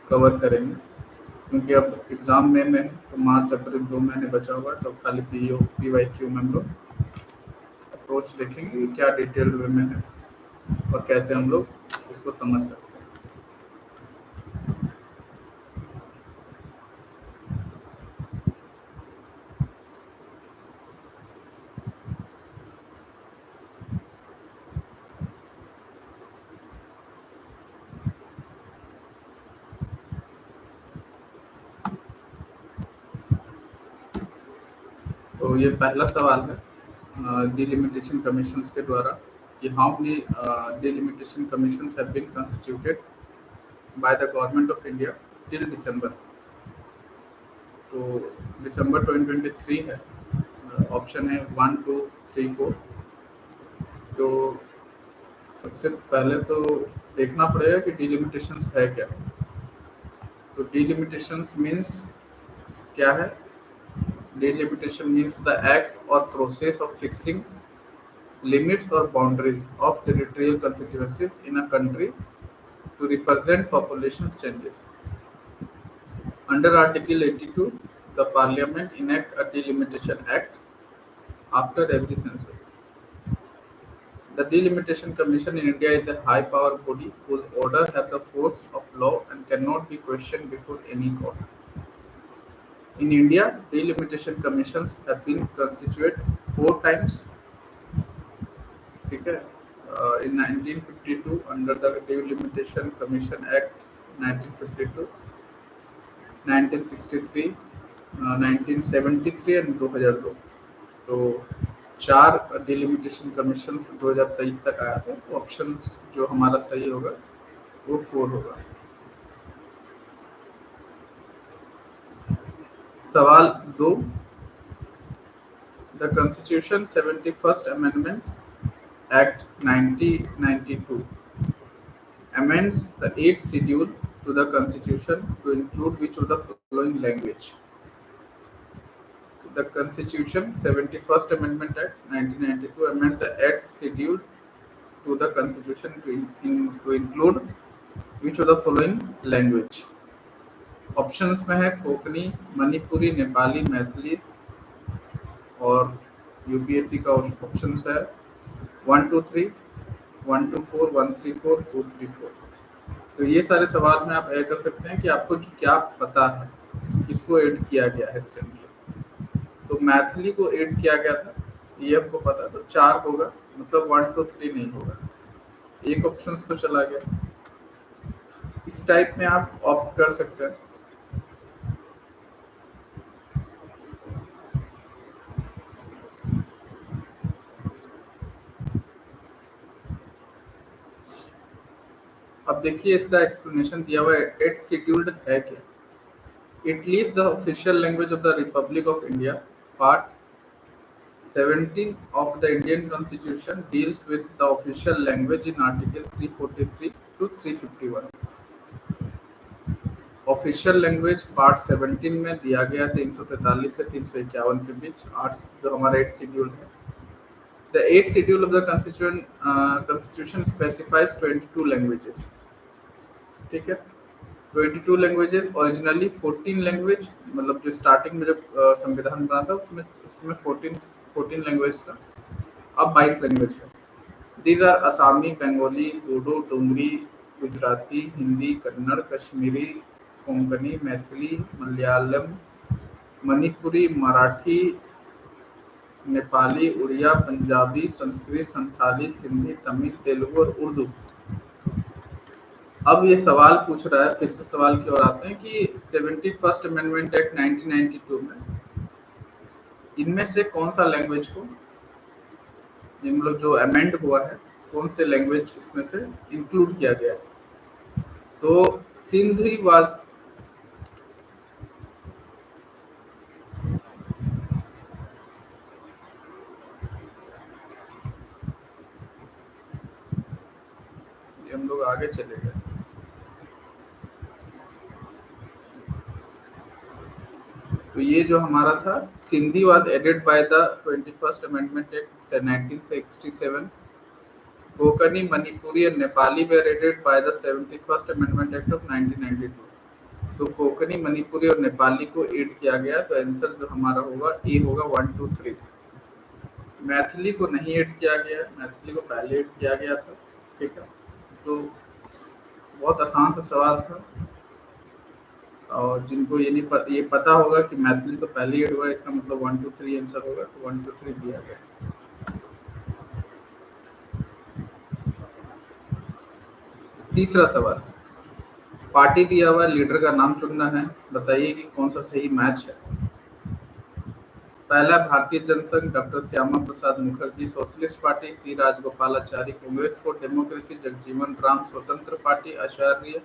Cover करेंगे, क्योंकि अब एग्ज़ाम में है तो मार्च अप्रैल 2 महीने बचा हुआ है, तो खाली PYQ में हम लोग अप्रोच देखेंगे कि क्या डिटेल्ड वे में है और कैसे हम लोग इसको समझ सकते हैं। तो ये पहला सवाल है डिलिमिटेशन कमीशंस के द्वारा कि how many delimitation commissions have been constituted by the government of India till December. तो दिसंबर 2023 है, ऑप्शन है 1 2 3 4। तो सबसे पहले तो देखना पड़ेगा कि डिलिमिटेशंस है क्या। तो डिलिमिटेशंस मीन्स क्या है? Delimitation means the act or process of fixing limits or boundaries of territorial constituencies in a country to represent population changes. Under Article 82, the Parliament enact a delimitation act after every census. The Delimitation Commission in India is a high-power body whose order have the force of law and cannot be questioned before any court. In India, delimitation commissions have been constituted 4 times. ठीक है, in 1952 under the Delimitation Commission Act 1952, 1963, 1973 and 2002। तो 4 delimitation commission 2023 तक आया था। तो option जो हमारा सही होगा वो 4 होगा। सवाल 2, the constitution 71st amendment act 1992 amends the 8th schedule to the constitution to include which of the following language? The Constitution 71st Amendment Act 1992 amends the 8th schedule to the constitution to include which of the following language? Options में है कोंकणी, मणिपुरी, नेपाली, मैथिली और UPSC का options है 1 2 3, 1 2 4, 1 3 4, 2 3 4। तो ये सारे सवाल में आप ऐड कर सकते हैं कि आपको क्या पता है, किसको ऐड किया गया है रिसेंटली। तो मैथिली को ऐड किया गया था, ये आपको पता, तो 4 होगा, मतलब 1 2 3 नहीं होगा। एक ऑप्शन तो चला गया। इस टाइप में आप ऑप्ट कर सकते हैं। अब देखिए इसका एक्सप्लेनेशन दिया हुआ है, एट शेड्यूल्ड है क्या? Italy is the official language of the Republic of India. Part 17 of the Indian Constitution deals with the official language in Article 343 to 351. Official language part 17 में दिया गया 343 से 351 के बीच 8 जो हमारा 8 शेड्यूल है। The 8th schedule of the constitution specifies 22 languages. ठीक है, 22 लैंग्वेजेस। ओरिजिनली 14 लैंग्वेज, मतलब जो स्टार्टिंग में जब संविधान बना था उसमें 14 लैंग्वेज था, अब 22 लैंग्वेज है। दीज आर असमी, बंगाली, बोडो, डोगरी, गुजराती, हिंदी, कन्नड़, कश्मीरी, कोंकणी, मैथिली, मलयालम, मणिपुरी, मराठी, नेपाली, उड़िया, पंजाबी, संस्कृत, संथाली, सिंधी, तमिल, तेलुगु और उर्दू। अब ये सवाल पूछ रहा है, फिर से सवाल की ओर आते हैं कि 71st अमेंडमेंट एक्ट 1992 में इनमें से कौन सा लैंग्वेज को, मतलब जो अमेंड हुआ है, कौन से लैंग्वेज इसमें से इंक्लूड किया गया है? तो सिंधी वाज हम लोग आगे चले गए। तो ये जो हमारा था, Sindhi was added by the 21st amendment act 1967। Konkani, Manipuri and Nepali were added by the 71st Amendment Act of 1992. तो कोंकणी, मणिपुरी और नेपाली को ऐड किया गया, तो आंसर जो हमारा होगा ए होगा 1 2 3। मैथिली को नहीं ऐड किया गया, मैथिली को पहले ऐड किया गया था। ठीक है, तो बहुत आसान सा सवाल था, और जिनको ये पता होगा कि मैथिली तो पहले ऐड हुआ है, इसका मतलब 1 2 3 आंसर होगा, तो 1 2 3 दिया गया। तीसरा सवाल, पार्टी दिया हुआ लीडर का नाम चुनना है, बताइए कि कौन सा सही मैच है। पहला Bharatiya Jansangh doctor Shyama Prasad Mukherjee Socialist Party, C Rajagopalachari Congress for Democracy Jagjivan Ram Swatantra Party आचार्य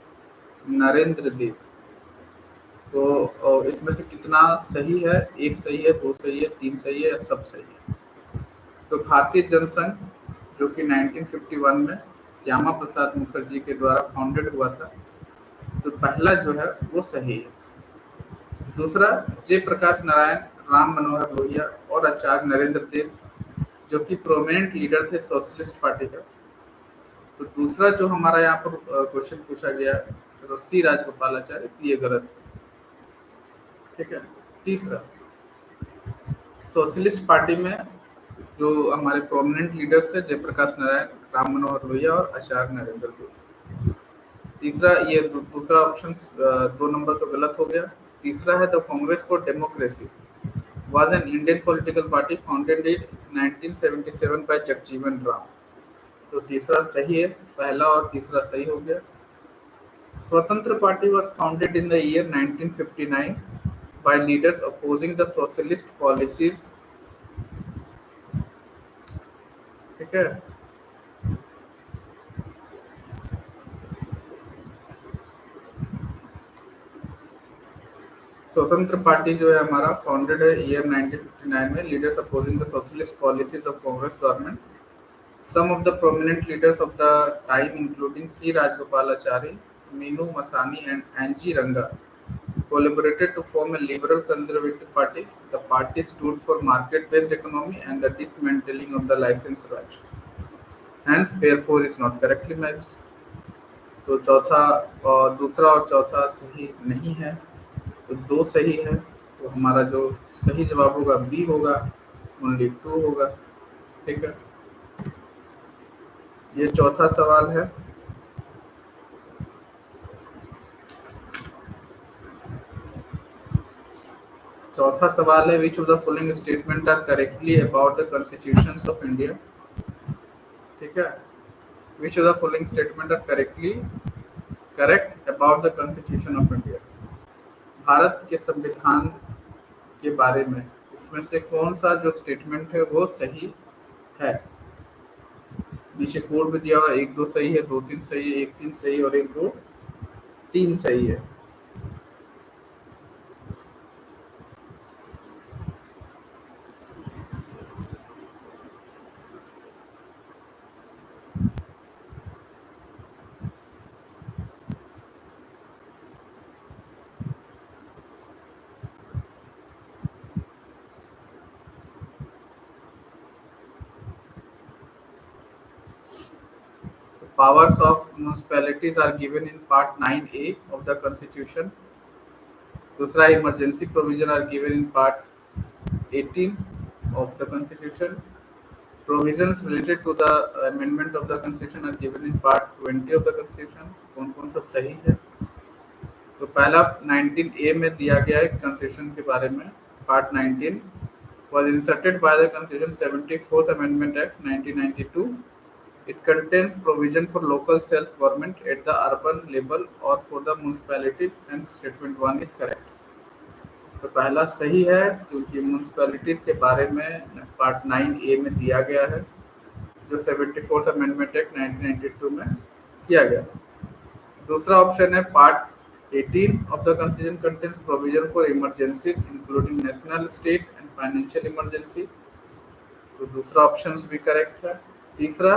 नरेंद्र देव। तो इसमें से कितना सही है, एक सही है, दो सही है, तीन सही है या सब सही है। तो भारतीय जनसंघ जो कि 1951 में श्यामा प्रसाद मुखर्जी के द्वारा फाउंडेड हुआ था, तो पहला जो है वो सही है। दूसरा, जयप्रकाश नारायण, राम मनोहर लोहिया और आचार्य नरेंद्र देव जो कि प्रोमिनेंट लीडर थे सोशलिस्ट पार्टी का। तो दूसरा जो हमारा यहाँ पर क्वेश्चन पूछा गया तो सी राजगोपालाचारी, तो ये गलत है। ठीक है। तीसरा, सोशलिस्ट पार्टी में जो हमारे प्रोमिनेंट लीडर्स थे जयप्रकाश नारायण, राम मनोहर लोहिया और आचार्य नरेंद्र देव। तीसरा, ये दूसरा ऑप्शन 2 नंबर तो गलत हो गया। तीसरा है the Congress for democracy was an Indian political party founded in 1977 by Jagjivan Ram. तो तीसरा सही है, पहला और तीसरा सही हो गया। स्वतंत्र party was founded in the year 1959 by leaders opposing the socialist policies। ठीक है। स्वतंत्र पार्टी जो है हमारा फाउंडेड है ईयर 1959 में, leaders opposing the socialist policies of Congress government. Some of the prominent leaders of the time, including C. Rajagopalachari, Meenu Masani, and Angie Ranga, collaborated to form a liberal conservative party. The party stood for market-based economy and the dismantling of the license Raj. Hence, pair 4 is not correctly matched. तो चौथा और दूसरा और चौथा सही नहीं है, तो दो सही है। तो हमारा जो सही जवाब होगा बी होगा, ओनली 2 होगा। ठीक है, ये चौथा सवाल है। चौथा सवाल है, which of the following statement are correctly about the constitutions of India. ठीक है, which of the following statement are correctly correct about the constitution of India. भारत के संविधान के बारे में इसमें से कौन सा जो स्टेटमेंट है वो सही है। नीचे कोड में दिया हुआ 1 2 सही है, 2 3 सही है, 1 3 सही और 1 2 3 सही है। Powers of municipalities are given in Part 9A of the Constitution. दूसरा, emergency provision are given in Part 18 of the Constitution. Provisions related to the amendment of the Constitution are given in Part 20 of the Constitution. कौन कौन सा सही है। तो पहला 19A में दिया गया है Constitution के बारे में। Part 19 was inserted by the Constitution 74th Amendment Act 1992. It contains provision for local self-government at the urban level or for the municipalities, and statement 1 is correct. तो पहला सही है क्योंकि म्यूनसिपैलिटीज के बारे में पार्ट 9A में दिया गया है, जो 74th अमेंडमेंट एक्ट 1992 में किया गया था। दूसरा ऑप्शन है part 18 of the constitution contains provision for emergencies including national, state and financial emergency. तो दूसरा ऑप्शन भी करेक्ट है। तीसरा,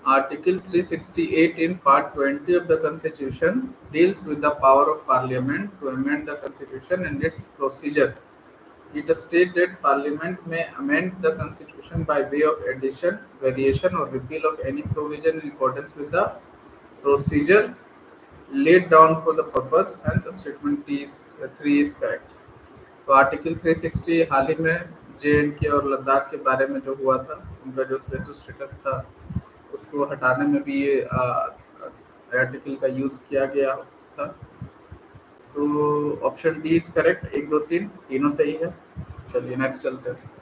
Article 368 in Part 20 of the Constitution deals with the power of Parliament to amend the Constitution and its procedure. It states that Parliament may amend the Constitution by way of addition, variation, or repeal of any provision in accordance with the procedure laid down for the purpose, and the statement 3 is correct. तो article 360 हाल ही में J&K और लद्दाख के बारे में जो हुआ था, उनका जो स्पेशल स्टेटस था, उसको हटाने में भी ये आर्टिकल का यूज़ किया गया था। तो ऑप्शन डी इज करेक्ट, 1, 2, 3 तीनों सही है। चलिए नेक्स्ट चलते हैं।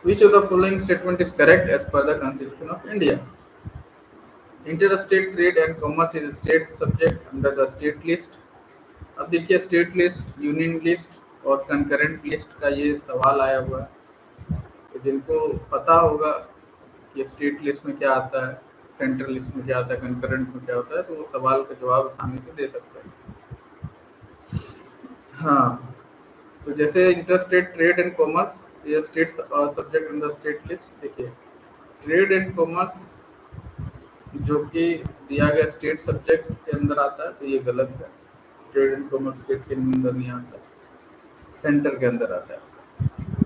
Which of the following statement is correct as per the Constitution of India? Interstate trade and commerce is a state subject under the state list. अब देखिए स्टेट लिस्ट, यूनियन लिस्ट और concurrent list का ये सवाल आया हुआ है। तो जिनको पता होगा कि स्टेट लिस्ट में क्या आता है, सेंट्रल लिस्ट में क्या आता है, कंकरेंट में क्या होता है, तो वो सवाल का जवाब आसानी से दे सकते हैं। हाँ, तो जैसे इंटरस्टेट ट्रेड एंड कॉमर्स, ये state subject in the state list. देखिए ट्रेड एंड कॉमर्स जो कि दिया गया स्टेट सब्जेक्ट के अंदर आता है, तो ये गलत है। ट्रेड एंड कॉमर्स स्टेट के अंदर नहीं आता, सेंटर के अंदर आता है।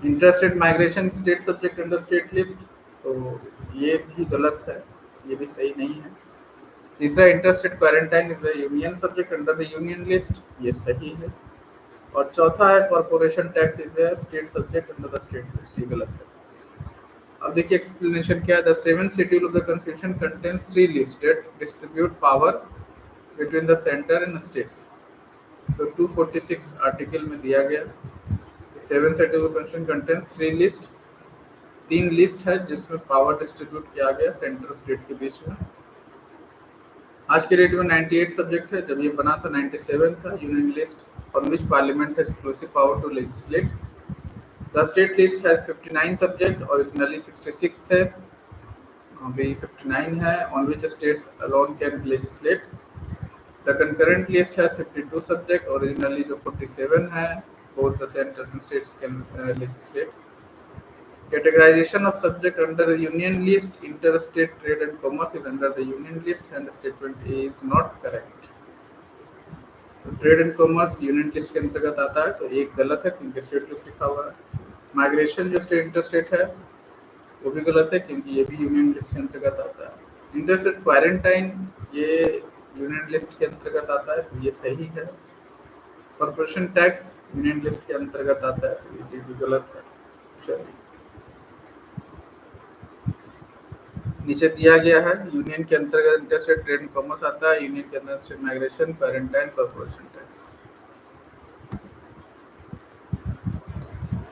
Interstate migration state subject in the state list, तो ये भी गलत है, ये भी सही नहीं है। तीसरा, interstate quarantine is the union subject under the union list, ये सही है। और चौथा है corporation tax is a state subject under the state list, ये गलत है। अब देखिए एक्सप्लेनेशन क्या है। The 7th schedule of the constitution contains 3 list that distribute power between the centre and states. तो 246 आर्टिकल में दिया गया 7th schedule of constitution contains 3 list, 3 list है जिसमें पावर डिस्ट्रीब्यूट किया गया सेंटर और स्टेट के बीच में। आज के डेट में 98 सब्जेक्ट है, जब ये बना था 97 था union list on which parliament has exclusive power to legislate. The state list has 59 subject, originally 66 थे, अभी 59 है, on which states alone can legislate. The concurrent list has 52 subject, originally जो 47 है, both the centres and states can legislate. Categorization of subject under the union list, interstate trade and commerce is under the union list and the statement is not correct. Trade and commerce union list के अंतर्गत आता है, तो एक गलत है क्योंकि state list लिखा हुआ है। माइग्रेशन जो स्टेट इंटरस्टेट है वो भी गलत है क्योंकि ये भी यूनियन लिस्ट के अंतर्गत आता है। इंटरस्टेट क्वारंटाइन ये यूनियन लिस्ट के अंतर्गत आता है, तो ये सही है। कॉर्पोरेशन टैक्स यूनियन लिस्ट के अंतर्गत आता है, तो ये भी गलत है। चलिए नीचे दिया गया है, यूनियन के अंतर्गत इंटरस्टेट ट्रेड एंड कॉमर्स आता है, यूनियन के अंदर state migration, quarantine, corporation tax.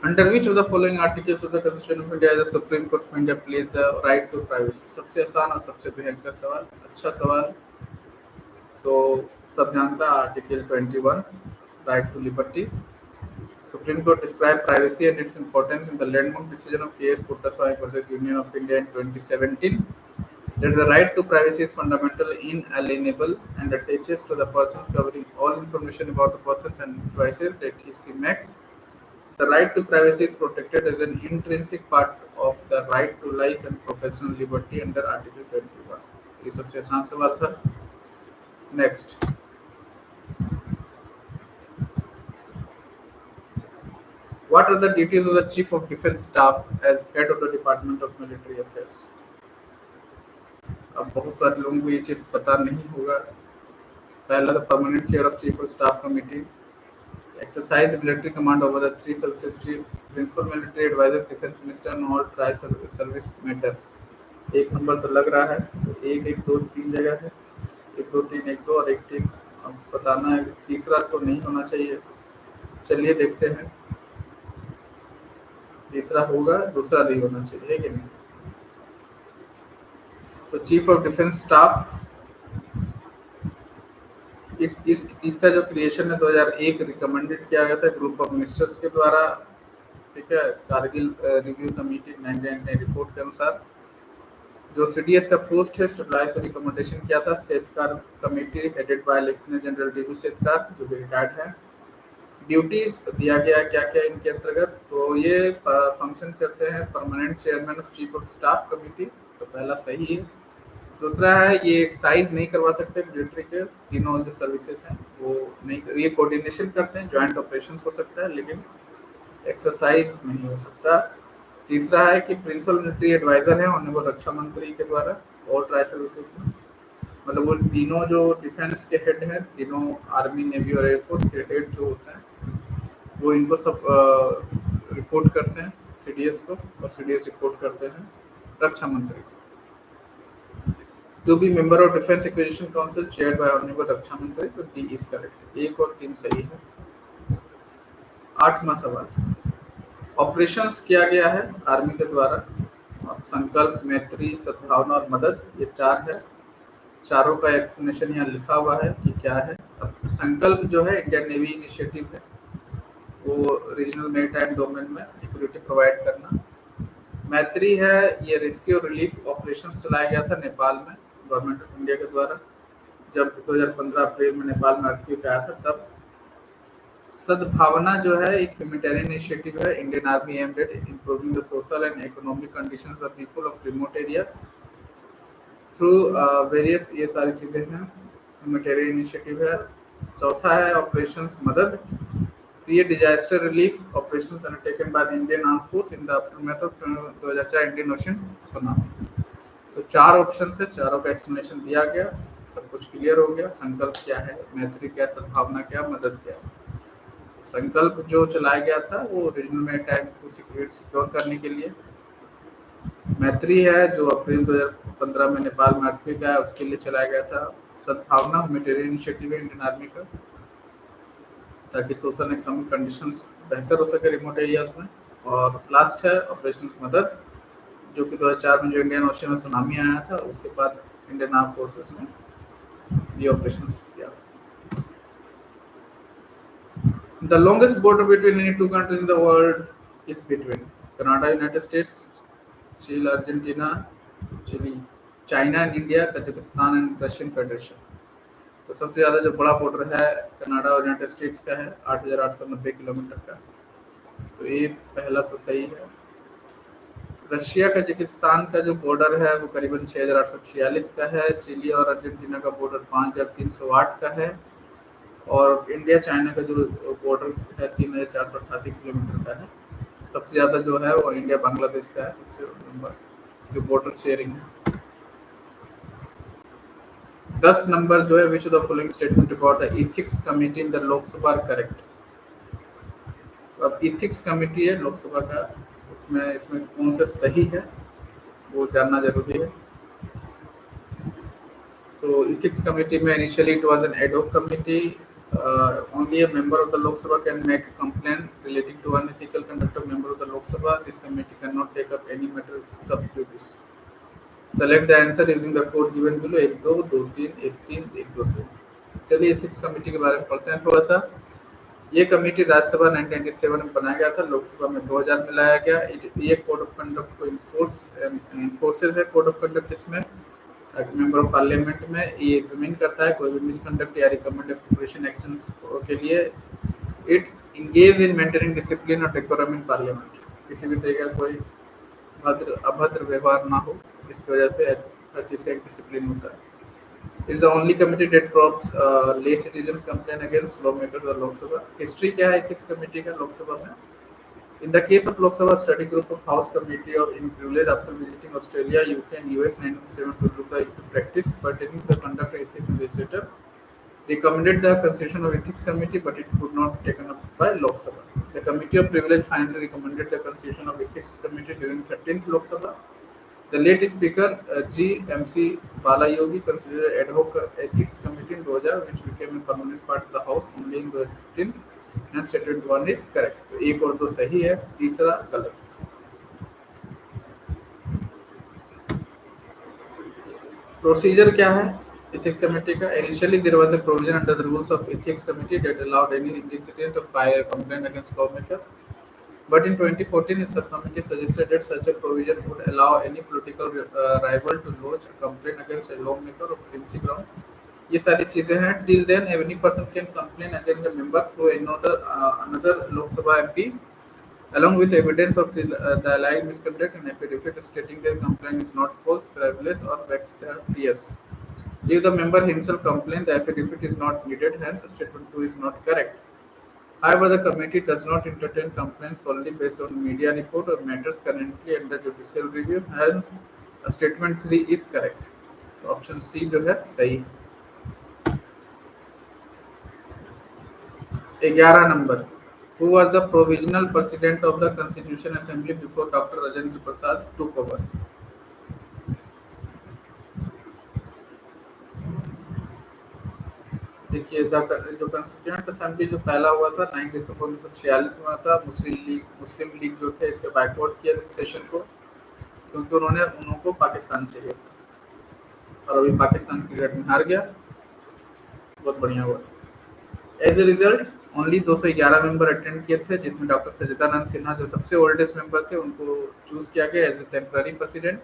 Under which of the following articles of the constitution of India the supreme court of India place the right to privacy. सबसे आसान और सबसे भयंकर सवाल, अच्छा सवाल। तो सब जानता article 21 right to liberty. Supreme Court described privacy and its importance in the landmark decision of K.S. Puttaswamy versus Union of India in 2017. That the right to privacy is fundamental, inalienable, and attaches to the persons covering all information about the persons and choices that he makes. The right to privacy is protected as an intrinsic part of the right to life and professional liberty under Article 21. ये सबसे आसान सवाल था। Next. What are the duties of the Chief of Defence Staff as head of the Department of Military Affairs? अब बहुत सारे लोगों को ये चीज़ पता नहीं होगा। पहला तो permanent chair of chief of staff committee, exercise military command over the 3 services chief, principal military adviser defence minister on all tri service matter. 1 number तो लग रहा है, तो 1, 1, 2, 3 जगह है, 1, 2, 3, 1, 2 और 1, 3। अब बताना है, तीसरा तो नहीं होना चाहिए। चलिए देखते हैं, तीसरा होगा, दूसरा नहीं होना चाहिए कि नहीं। तो चीफ ऑफ डिफेंस स्टाफ, इसका जो क्रिएशन है 2001 रिकमेंडेड किया गया था ग्रुप ऑफ मिनिस्टर्स के द्वारा, ठीक है। कारगिल रिव्यू कमेटी 1999 रिपोर्ट के अनुसार जो सीडीएस का पोस्ट है स्टेबलाइज से रिकमेंडेशन किया था Shekatkar committee headed by lieutenant general DV Shekatkar, जो भी रिटायर्ड है। ड्यूटीज दिया गया क्या क्या इनके अंतर्गत, तो ये फंक्शन करते हैं permanent chairman of chief of staff committee, तो पहला सही है। दूसरा है ये एक्सरसाइज नहीं करवा सकते मिलिट्री के, तीनों जो सर्विसेज हैं वो नहीं, ये कोऑर्डिनेशन करते हैं, जॉइंट ऑपरेशंस हो सकता है लेकिन एक्सरसाइज नहीं हो सकता। तीसरा है कि प्रिंसिपल मिलिट्री एडवाइजर है ऑनरेबल रक्षा मंत्री के द्वारा और ट्राई सर्विसेज में, मतलब वो तीनों जो डिफेंस के हेड हैं, तीनों आर्मी नेवी और एयरफोर्स के हेड जो होते हैं वो इनको सब रिपोर्ट करते हैं सीडीएस को, और सीडीएस रिपोर्ट करते हैं रक्षा मंत्री को। To be member of defence acquisition council chaired by honourable रक्षा मंत्री, तो डी इज करेक्ट, 1 और 3 सही है। 8वां सवाल, ऑपरेशंस किया गया है आर्मी के द्वारा, अब संकल्प, मैत्री, सद्भावना और मदद, ये 4 है। चारों का एक्सप्लेनेशन यहाँ लिखा हुआ है कि क्या है। अब संकल्प जो है इंडियन नेवी इनिशिएटिव है, वो रीजनल मेरीटाइम डोमेन में सिक्योरिटी प्रोवाइड करना। मैत्री है, ये रेस्क्यू और रिलीफ ऑपरेशन चलाया गया था नेपाल में गवर्नमेंट ऑफ इंडिया के द्वारा, जब 2015 अप्रैल में नेपाल में अर्थक्वेक आया था तब। सद्भावना जो है एक ह्यूमैनिटेरियन इनिशिएटिव है Indian army aimed at improving the social and economic conditions of people of remote areas through various, ये सारी चीज़ें हैं, ह्यूमैनिटेरियन इनिशिएटिव है। चौथा है ऑपरेशंस मदद, तो ये disaster relief operations undertaken by the Indian arm force in the aftermath of 2004 Indian ocean tsunami. तो 4 ऑप्शन है, चारों का एक्सप्लेनेशन दिया गया, सब कुछ क्लियर हो गया। संकल्प क्या है, मैत्री क्या, सद्भावना क्या, मदद क्या। संकल्प जो चलाया गया था वो रीजनल मेरीटाइम को सिक्योर करने के लिए। मैत्री है जो अप्रैल 2015 में नेपाल में अर्थक्वेक आया उसके लिए चलाया गया था। सद्भावना ह्यूमैनिटेरियन इनिशिएटिव है इंडियन आर्मी का, ताकि सोशल इकोनॉमिक कंडीशंस बेहतर हो सके रिमोट एरियाज में। और लास्ट है ऑपरेशन मदद, जो कि 2004 में जो इंडियन ओशन में सुनामी आया था उसके बाद इंडियन आर्म फोर्सेस ने ये ऑपरेशन किया। The longest border between any two countries in the world is between Canada, United States, Chile, Argentina, Chile, China and India, Kazakhstan and Russian Federation। तो सबसे ज़्यादा जो बड़ा बॉर्डर है कनाडा और यूनाइटेड स्टेट्स का है 8,890 किलोमीटर का, तो ये पहला तो सही है। रशिया कजाकिस्तान का जो बॉर्डर है वो करीबन 6,846 का है। चिली और अर्जेंटीना का बॉर्डर 5,308 का है। और इंडिया चाइना का जो बॉर्डर है 3,488 किलोमीटर का है। सबसे ज़्यादा जो है वो इंडिया बांग्लादेश का है, सबसे नंबर जो बॉर्डर शेयरिंग है। 10 नंबर जो है, which of the following statement about the ethics committee in the Lok Sabha are correct. अब इथिक्स कमिटी है लोकसभा का, इसमें कौन सा सही है वो जानना जरूरी है। तो इथिक्स कमिटी में initially it was an ad hoc committee, only a member of the Lok Sabha can make a complaint relating to unethical conduct of member of the Lok Sabha. This committee cannot take up any matter sub judice. Select the answer using the code given below 1 2 2 3 1 3 1 2 3। चलिए ethics committee के बारे में पढ़ते हैं थोड़ा सा। ये committee Rajya Sabha 1997 में बनाया गया था, लोकसभा में 2000 में लाया गया। ये कोड ऑफ कंडक्ट को इन्फोर्सेस है कोड ऑफ कंडक्ट, इसमें मेंबर ऑफ पार्लियामेंट में ये एग्जामिन करता है कोई भी मिसकंडक्ट या रिकमेंडेड प्रिपरेशन एक्शंस के लिए। It engage in maintaining discipline और डेकोरम इन पार्लियामेंट, किसी भी तरीके का कोई अभद्र व्यवहार ना हो, इसकी वजह से हर चीज़ का एक डिसिप्लिन होता है। It is the only committee that probes lay citizens complain against law makers of Lok Sabha. History क्या है एथिक्स कमेटी का लोकसभा में? In the case of Lok Sabha study group of House Committee of in privilege after visiting Australia, UK and US 1997 to look at practice pertaining to the conduct of ethics in the legislature, recommended the constitution of ethics committee, but it could not taken up by Lok Sabha. The committee of privilege finally recommended the constitution of ethics committee during 13th Lok Sabha. The late speaker G. M.C. Balayogi considered ad hoc ethics committee in 2000, which became a permanent part of the House only in 2015. Statement 1 is correct. तो 1 और 2 सही है, तीसरा गलत। Procedure क्या है ethics committee का? Initially there was a provision under the rules of ethics committee that allowed any Indian citizen to file a complaint against law maker, but in 2014 a subcommittee suggested that such a provision would allow any political rival to lodge a complaint against a lawmaker on privacy ground. ये सारी चीजें हैं। Till then any person can complain against a member through another Lok Sabha MP along with evidence of the alleged misconduct and affidavit stating their complaint is not false, frivolous or vexatious. If the member himself complains, the affidavit is not needed, hence statement 2 is not correct. However, the committee does not entertain complaints solely based on media report or matters currently under judicial review. Hence, statement 3 is correct. तो option C जो है सही है। 11 number, who was the provisional president of the Constitution Assembly before Dr. Rajendra Prasad took over? देखिए, जो constituent assembly जो पहला हुआ था 9 दिसंबर 1946 में हुआ था। मुस्लिम लीग जो थे इसके बैकवर्ड किया सेशन को, क्योंकि उन्होंने उनको पाकिस्तान चाहिए था और अभी पाकिस्तान क्रिकेट में हार गया। बहुत बढ़िया हुआ। As a result only 211 member attend किए थे, जिसमें डॉक्टर सच्चिदानंद सिन्हा जो सबसे ओल्डेस्ट मेंबर थे उनको चूज किया गया एज ए टेम्पररी प्रेसिडेंट,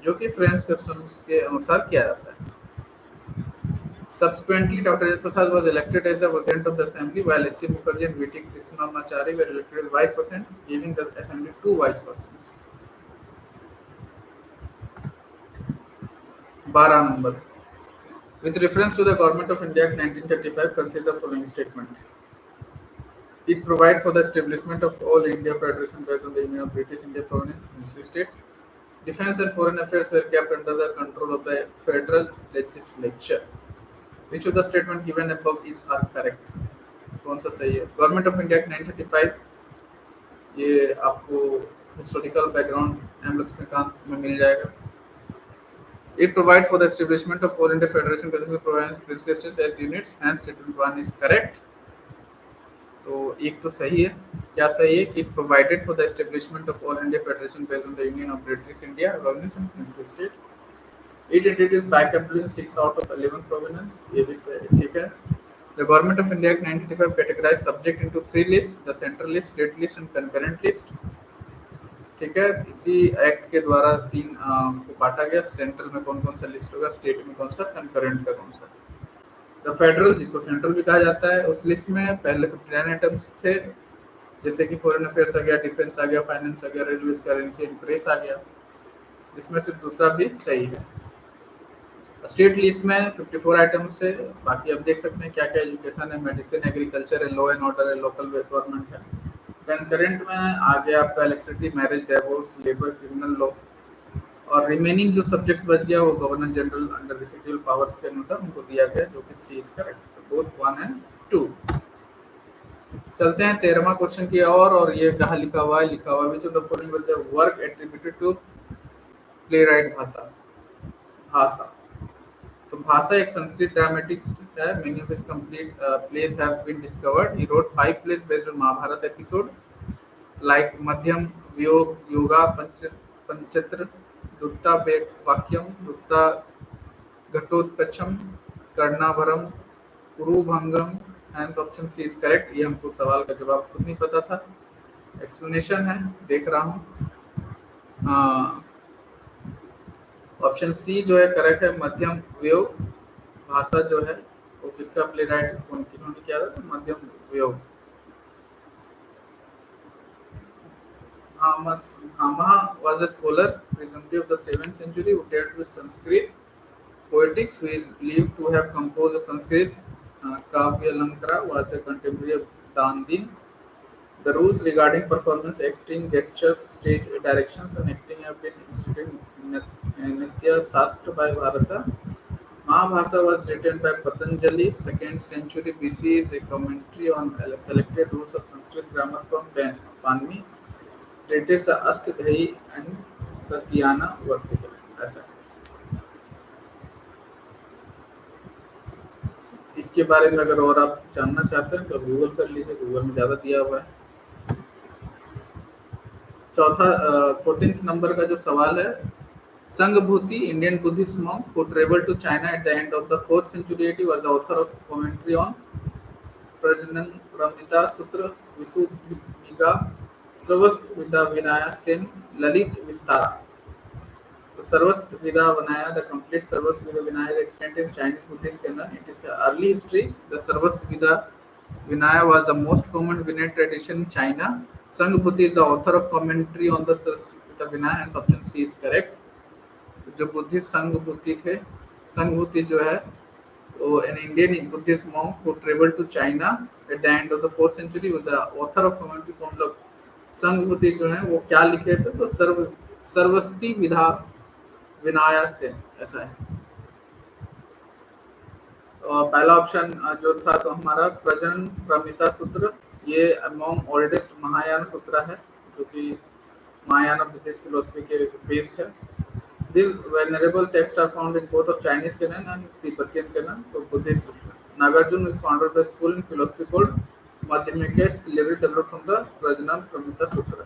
जो कि फ्रेंच कस्टम्स के अनुसार किया जाता है। Subsequently, Dr. Rajendra Prasad was elected as the President of the Assembly, while S.C. Mukherjee and V.T. Krishnamachari were elected as Vice President, giving the Assembly 2 Vice Presidents. 12 number. With reference to the Government of India Act 1935, consider the following statement. It provides for the establishment of all India Federation based on the Union of British India Province and State. Defence and foreign affairs were kept under the control of the Federal Legislature. Which of the statement given above is are correct? कौन सा सही है? Government of India 1935, ये आपको historical background M Laxmikant में मिल जाएगा। It provides for the establishment of all India Federation province legislatures as units, hence statement 1 is correct. तो एक तो सही है। क्या सही है? It provided for the establishment of all India Federation based on the Union of British India province and princely state. It introduced backup in 6 out of 11 provinces. ये भी ठीक है। The Government of India Act 1935 categorized subject into 3 lists: the central list, state list, and concurrent list. ठीक है, इसी act के द्वारा 3 को बांटा गया। सेंट्रल में कौन कौन सा लिस्ट होगा, स्टेट में कौन सा, कंकरेंट का कौन सा। द फेडरल, जिसको सेंट्रल भी कहा जाता है, उस लिस्ट में पहले 59 आइटम्स थे, जैसे कि फॉरेन अफेयर्स आ गया, डिफेंस आ गया, फाइनेंस आ गया, रेलवे, करेंसी एंड प्रेस आ गया। इसमें से दूसरा भी सही है। स्टेट लिस्ट में 54 आइटम्स से, बाकी अब देख सकते हैं क्या क्या एजुकेशन है, मेडिसिन, एग्रीकल्चर है, लॉ एंड ऑर्डर है, लोकल गवर्नमेंट है। कंकरेंट में आ गया आपका electricity, marriage, divorce, labour, criminal law, और रिमेनिंग जो सब्जेक्ट्स बच गया वो governor general under residual powers के अनुसार उनको दिया गया, जो कि सी इज करेक्ट। तो बोथ 1 एंड 2। चलते हैं 13वां क्वेश्चन की और ये कहाँ लिखा हुआ है? लिखा हुआ है the following was a work attributed to playwright Bhasa. Bhasa तो भाषा एक संस्कृत ड्रामेटिक्स है। Many of his complete plays have been discovered. He wrote 5 plays based on Mahabharata episode like Madhyama, Vyayoga, योगा, Pancharatra, Duta Vakyam, Duta Ghatotkacham, Karnabharam, Urubhangam. Hence option C is correct. ये हमको सवाल का जवाब खुद नहीं पता था, एक्सप्लेनेशन है, देख रहा हूँ। ऑप्शन सी जो है करेक्ट है। मध्यम वियोग भाषा जो है वो किसका प्ले राइट किन्होंने किया था? मध्यम वियोग। Hama was a scholar presumably of the 7th century who dealt with Sanskrit poetics, who is believed to have composed a Sanskrit Kavya Lankara, was a contemporary of Dandin. The rules regarding performance, acting, gestures, stage directions, and acting have been instituted in Nitya Shastra by Bharata. Mahabhasa was written by Patanjali, 2nd century BC, is a commentary on selected rules of Sanskrit grammar from Panini. It is the Ashtadhyayi and Tatyana vertical. ऐसा इसके बारे में अगर और आप जानना चाहते हैं तो गूगल कर लीजिए, गूगल में ज़्यादा दिया हुआ है। चौथा 14th नंबर का जो सवाल है, Sanghabhuti, Indian Buddhist monk who traveled to China at the end of the 4th century AD, was the author of commentary on Prajnan Paramita Sutra, Visuddhimagga, Sarvastivada Vinaya सेन, ललित विस्तारा। तो Sarvastivada Vinaya, the complete Sarvastivada Vinaya is extant in Chinese Buddhist canon. It is early history. The Sarvastivada vinaya was the most common Vinaya tradition in China. Sanghbhuti is the author of commentary on the Sarvaswita Vinaya, and option C is correct. जो Buddhist संघभूति थे, संघभूति जो है an Indian Buddhist monk who traveled to China at the end of the 4th century was the author of commentary को मतलब संघभूति जो है वो क्या लिखे थे तो सर्वस्ति विधा विनायास्य ऐसा है। और पहला ऑप्शन जो था तो हमारा प्रजनन प्रमिता सूत्र, ये अमोंग ओल्डेस्ट महायान सूत्र है जो कि महायान बुद्धिस्ट फिलोसफी के बेस है। These venerable texts are found in both of Chinese canon and Tibetan canon for Buddhist scripture. Nagarjuna is founder of the school in philosophy called Madhyamika, clearly developed from the Prajanam Pramita Sutra.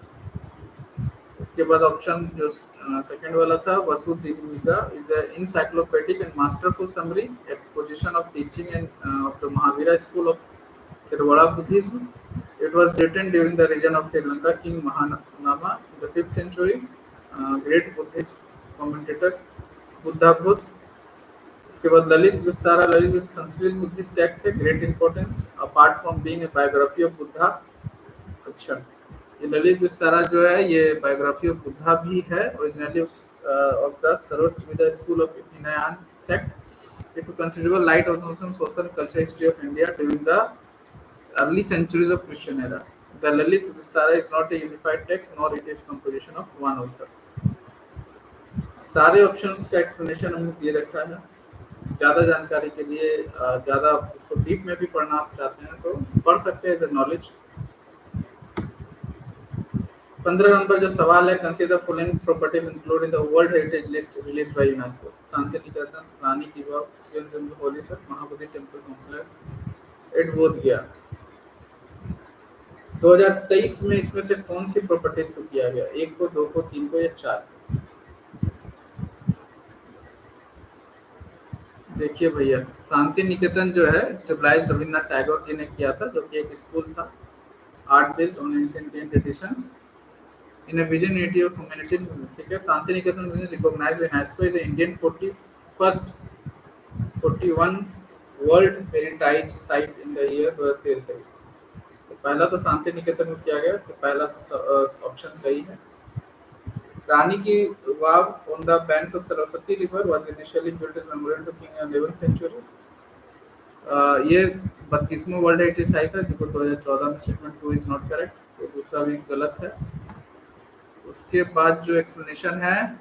उसके बाद option जो second वाला था Visuddhimagga is a encyclopedic and masterful summary exposition of teaching and of the Mahavira school of Theravada Buddhism. It was written during the region of Sri Lanka. King Mahanama in the 5th century, great Buddhist commentator Buddha Ghosh. उसके बाद Lalit Vistara, Lalit Sanskrit Buddhist text है, great importance apart from being a biography of Buddha. अच्छा, ये ललित विस्तारा जो है ये biography of Buddha भी है, originally of the Sarvastivada school of Hinayana sect. It considerable light on social culture history of India during the early centuries of Christian era. The Lalit Vistara is not a unified text nor it is composition of one author. सारे options का explanation हमने दे रखा है। ज़्यादा जानकारी के लिए ज़्यादा इसको डीप में भी पढ़ना आप चाहते हैं तो पढ़ सकते हैं एज ए नॉलेज। 15 नंबर जो सवाल है, consider following properties include in the world heritage list released by UNESCO. Shanti Niketan, Rani ki Vav, सिविल जंगल होली सर, Mahabodhi temple complex, at Bodh Gaya. 2023 में इसमें से कौन सी प्रॉपर्टीज को किया गया, एक को, दो को, तीन को या चार? देखिए भैया, शांति निकेतन जो है स्टेबलाइज रविन्द्रनाथ टैगोर जी ने किया था, जो कि एक स्कूल था art based on ancient Indian traditions in a vision unity of humanity. ठीक है, Shanti Niketan recognised by UNESCO as Indian 41 world heritage site in the year 2023। तो पहला तो शांति निकेतन में किया गया, तो पहला ऑप्शन सही है। Rani ki Vav on the banks of Saraswati river was initially built as memorial to king in 11th century. ये 32वां वर्ल्ड हेरिटेज साइट है, जो 2014 में स्टेटमेंट 2 इज नॉट करेक्ट, तो दूसरा भी गलत है। उसके बाद जो एक्सप्लेनेशन है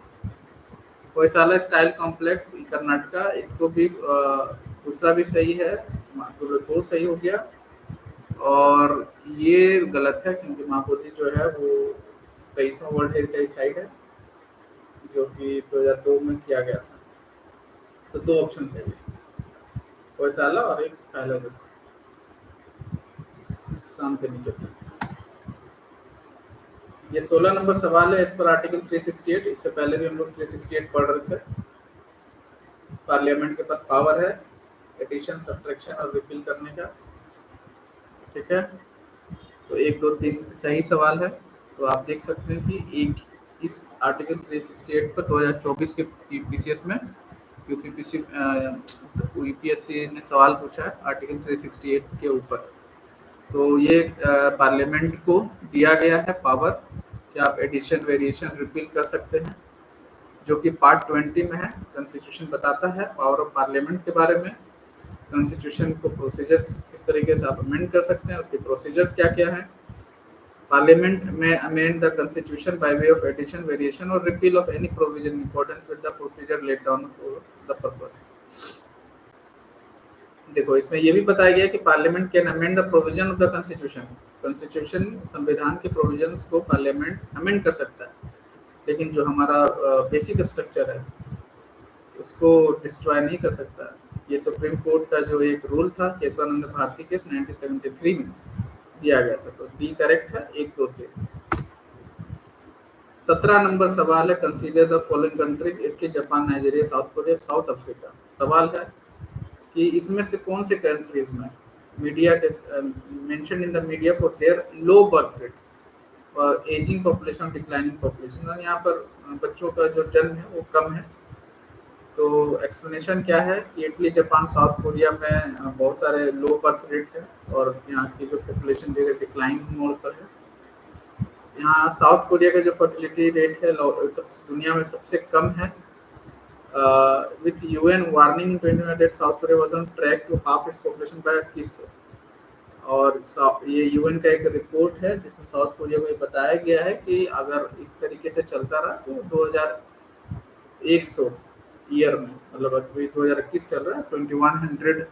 होयसाला स्टाइल कॉम्प्लेक्स कर्नाटका, इसको भी दूसरा भी सही है, दो सही हो गया। और ये गलत है क्योंकि महाबोधि जो है वो 23वां वर्ल्ड हेरिटेज साइट है जो कि 2002 में किया गया था। तो दो ऑप्शन सही है, होयसाला और एक पहला जो था शांति निकेतन। ये 16 नंबर सवाल है, इस पर आर्टिकल 368, इससे पहले भी हम लोग 368 पढ़ रहे थे। पार्लियामेंट के पास पावर है एडिशन, सब्ट्रैक्शन और रिपील करने का। ठीक है, तो 1, 2, 3 सही सवाल है। तो आप देख सकते हैं कि एक इस आर्टिकल 368 पर 2024 के यूपीसीएस में यूपीएससी ने सवाल पूछा है आर्टिकल 368 के ऊपर। तो ये पार्लियामेंट को दिया गया है पावर कि आप एडिशन, वेरिएशन, रिपील कर सकते हैं, जो कि पार्ट 20 में है। कॉन्स्टिट्यूशन बताता है पावर ऑफ पार्लियामेंट के बारे में, कॉन्स्टिट्यूशन को प्रोसीजर्स किस तरीके से आप अमेंड कर सकते हैं, उसके प्रोसीजर्स क्या क्या है। पार्लियामेंट में amend the constitution by way of addition, variation और repeal of any provision in accordance with the procedure laid down for the purpose. देखो, इसमें ये भी बताया गया कि parliament can amend the provision of the constitution. Constitution, संविधान के प्रोविजंस को पार्लियामेंट अमेंड कर सकता है, लेकिन जो हमारा बेसिक स्ट्रक्चर है उसको डिस्ट्रॉय नहीं कर सकता। ये सुप्रीम कोर्ट का जो एक रूल था केशवानंद भारती केस 1973 में दिया गया था। तो डी करेक्ट है, 1, 2, 3। 17 नंबर सवाल है, consider the following countries, Italy, Japan, Nigeria, south Korea, south Africa. सवाल है कि इसमें से कौन से कंट्रीज में मीडिया के mention in the media for their low birth rate और एजिंग पॉपुलेशन, डिक्लाइनिंग पॉपुलेशन, यहाँ पर बच्चों का जो जन्म है वो कम है। तो एक्सप्लेनेशन क्या है कि इटली, जापान, साउथ कोरिया में बहुत सारे लो बर्थ रेट है और यहाँ की जो पॉपुलेशन धीरे डिक्लाइन मोड पर है। यहाँ साउथ कोरिया का जो फर्टिलिटी रेट है दुनिया में सबसे कम है। with UN warning in 2021 that South Korea was on track to half its population by किस, और ये यूएन का एक रिपोर्ट है जिसमें साउथ कोरिया को ये बताया गया है कि अगर इस तरीके से चलता रहा तो 2100 ईयर में, मतलब अभी 2021 चल रहा है, 2100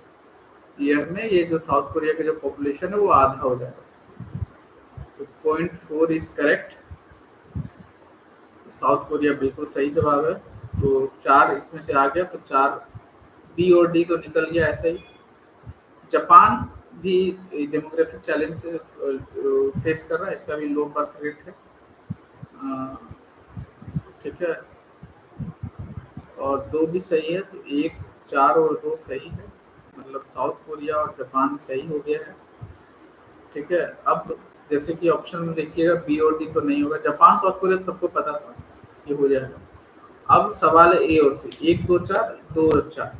ईयर में ये जो साउथ कोरिया का जो पॉपुलेशन है वो आधा हो जाएगा। तो 0.4 इज करेक्ट, साउथ कोरिया बिल्कुल सही जवाब है। तो 4 इसमें से आ गया, तो 4 बी और डी तो निकल गया ऐसे ही। जापान भी डेमोग्राफिक चैलेंज से फेस कर रहा है, इसका भी लो बर्थ रेट है, ठीक है, और 2 भी सही है, तो 1, 4 और 2 सही है, मतलब साउथ कोरिया और जापान सही हो गया है, ठीक है। अब जैसे कि ऑप्शन में देखिएगा बी और डी तो नहीं होगा, जापान साउथ कोरिया सबको पता था ये हो जाएगा। अब सवाल है ए और सी, 1 2 4 2 और 4,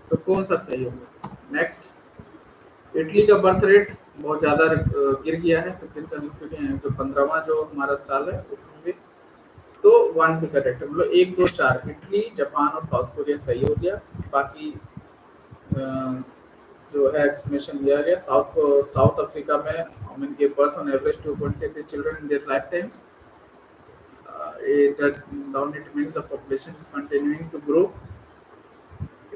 तो कौन सा सही होगा। नेक्स्ट, इटली का बर्थ रेट बहुत ज़्यादा गिर गया है, जो 15वां जो हमारा साल है उसमें भी, तो 1 भी करेक्ट है, मतलब 1 2 4 इटली, जापान और साउथ कोरिया सही हो गया। बाकी जो है एक्सप्लेनेशन दिया गया, साउथ अफ्रीका में women give birth on average 2.6 children in their life times, that down it means the population is continuing to grow.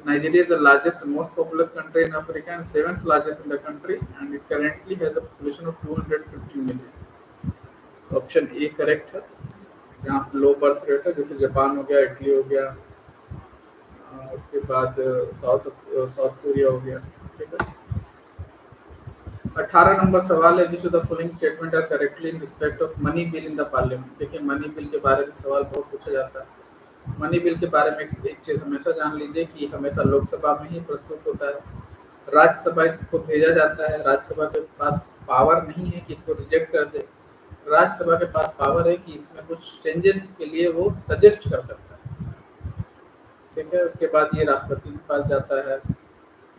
Nigeria is the largest and most populous country in Africa and 7th largest in the country, and it currently has a population of 215 million. Option A correct है, यहाँ low birth rate है, जैसे Japan हो गया, Italy हो गया, उसके बाद साउथ कोरिया हो गया, ठीक है। 18 नंबर सवाल है, which of the following statement are correctly in respect of money bill in the parliament. देखिए मनी बिल के बारे में सवाल बहुत पूछा जाता है। मनी बिल के बारे में एक चीज़ हमेशा जान लीजिए कि हमेशा लोकसभा में ही प्रस्तुत होता है, राज्यसभा इसको भेजा जाता है, राज्यसभा के पास पावर नहीं है कि इसको रिजेक्ट कर दे, राज्यसभा के पास पावर है कि इसमें कुछ चेंजेस के लिए वो सजेस्ट कर सकता है, ठीक है। उसके बाद ये राष्ट्रपति के पास जाता है,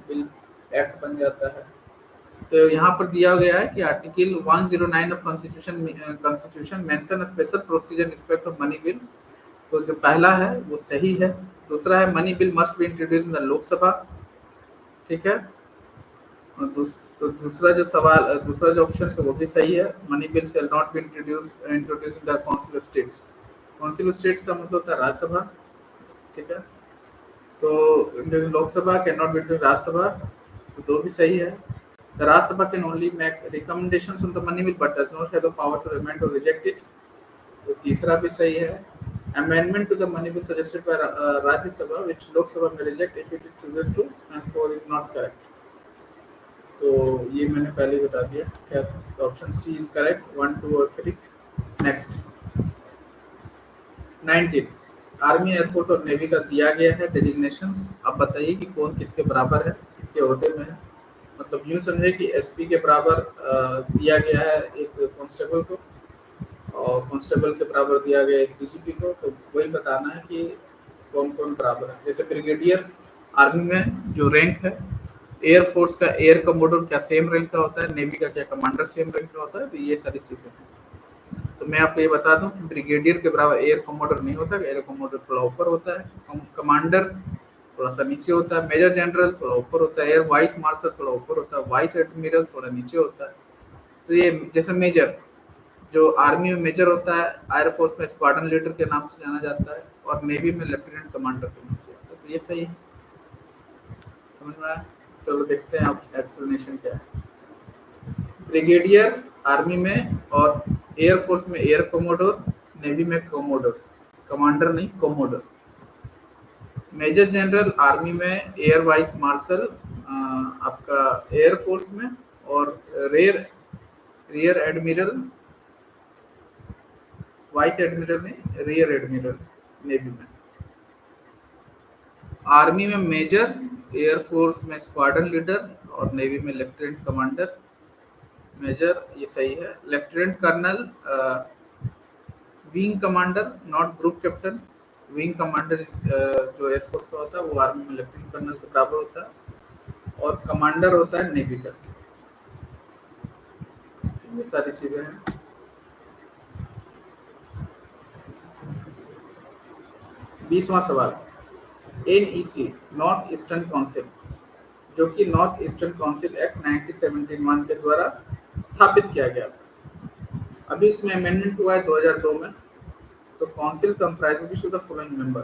बिल एक्ट बन जाता है। तो यहाँ पर दिया गया है कि article 109 of constitution mention special procedure respect of money bill, तो जो पहला है वो सही है। दूसरा है money bill must be introduce in the Lok Sabha, ठीक है। और तो दूसरा जो ऑप्शन है वो भी सही है, money bill shall not be introduce in the council of states. Council of states का मतलब होता है राज्यसभा, ठीक है। तो Lok Sabha can not be introduce Rajya Sabha, तो 2 भी सही है। The Rajya Sabha can only make recommendations on the money bill but does not have the power to amend or reject it, तो तीसरा भी सही है। Amendment to the money bill suggested by Rajya Sabha which Lok Sabha may reject if it chooses to, henceforth is not correct, तो ये मैंने पहले बता दिया। क्या ऑप्शन सी इज करेक्ट, 1 2 और 3। नेक्स्ट 19, आर्मी, एयरफोर्स और नेवी का दिया गया है डेजिग्नेशंस। अब बताइए कि कौन किसके बराबर है, किसके ओहदे में है। मतलब यूँ समझे कि एसपी के बराबर दिया गया है एक कांस्टेबल को, और कांस्टेबल के बराबर दिया गया एक डीजीपी को, तो वही बताना है कि कौन कौन बराबर है। जैसे ब्रिगेडियर आर्मी में जो रैंक है, एयरफोर्स का एयर कमोडोर क्या सेम रैंक का होता है, नेवी का क्या कमांडर सेम रैंक का होता है, तो ये सारी चीज़ें हैं। तो मैं आपको ये बता दूं कि ब्रिगेडियर के बराबर एयर कमोडोर नहीं होता, एयर कमोडोर थोड़ा ऊपर होता है, कमांडर थोड़ा सा नीचे होता है, मेजर जनरल थोड़ा ऊपर होता है, एयर वाइस मार्शल थोड़ा ऊपर होता है, वाइस एडमिरल थोड़ा नीचे होता है। तो ये जैसे मेजर जो आर्मी में मेजर होता है, एयरफोर्स में स्क्वाड्रन लीडर के नाम से जाना जाता है, और नेवी में लेफ्टिनेंट कमांडर के नाम से जाता है। तो ये सही है, समझ में आया। चलो देखते हैं आप एक्सप्लेनेशन क्या है। ब्रिगेडियर आर्मी में और एयरफोर्स में एयर कोमोडोर, नेवी में कोमोडोर, कमांडर नहीं कोमोडोर। मेजर जनरल आर्मी में एयर वाइस मार्शल आपका एयरफोर्स में, और रियर एडमिरल, वाइस एडमिरल में रियर एडमिरल नेवी में। आर्मी में मेजर, एयरफोर्स में स्क्वाड्रन लीडर, और नेवी में लेफ्टिनेंट कमांडर। मेजर ये सही है। Lieutenant colonel wing commander, not group captain. Wing commander जो एयरफोर्स का होता है वो आर्मी में लेफ्टिनेंट कर्नल के बराबर होता है, और कमांडर होता है नेवी का। ये सारी चीजें हैं। 20वां सवाल, NEC नॉर्थ ईस्टर्न काउंसिल, जो कि नॉर्थ ईस्टर्न काउंसिल एक्ट 1971 के द्वारा स्थापित किया गया था। अभी इसमें अमेंडमेंट हुआ है 2002 में। तो council comprises of the following member.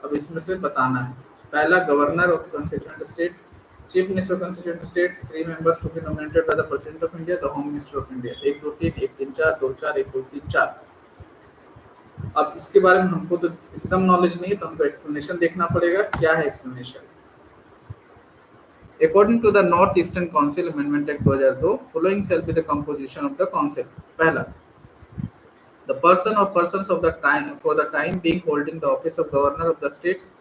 अब इसमें से बताना है। पहला, governor of constituent state, chief minister of constituent state, 3 members to be nominated by the president of India, the home minister of India. 1 2 3 1 3 4 2 4 1 2 3 4। अब इसके बारे में हमको तो एकदम नॉलेज नहीं है, तो हमको एक्सप्लेनेशन देखना पड़ेगा। क्या है explanation? According to the North Eastern Council Amendment Act 2002, following shall be the composition of the council. पहला, the person or persons of the time for the time being holding the office of governor of the states,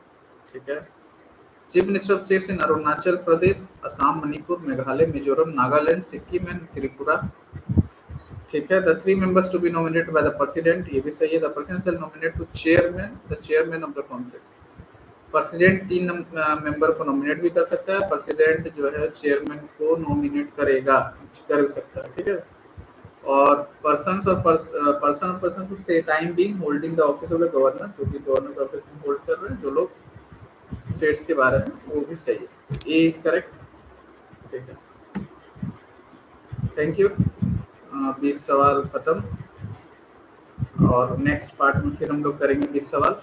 ठीक है, chief minister of states in Arunachal Pradesh, Assam, Manipur, Meghalaya, Mizoram, Nagaland, Sikkim and Tripura, ठीक है। The 3 members to be nominated by the president, ये भी सही है। The president shall nominate to chairman, the chairman of the council. President 3 member को nominate भी कर सकता है। प्रेसिडेंट जो है चेयरमैन को नॉमिनेट करेगा, कर सकता है, ठीक है। और person time being holding the office of the governor, जो कि गवर्नर का ऑफिस में होल्ड कर रहे हैं जो लोग स्टेट्स के बारे में, वो भी सही है। ए इज करेक्ट, ठीक है। Thank you. 20 सवाल खत्म, और नेक्स्ट पार्ट में फिर हम लोग करेंगे 20 सवाल।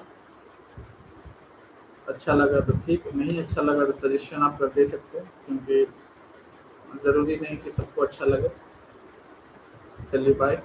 अच्छा लगा तो ठीक, नहीं अच्छा लगा तो सजेशन आप कर दे सकते हैं, क्योंकि ज़रूरी नहीं कि सबको अच्छा लगे। चलिए बाय।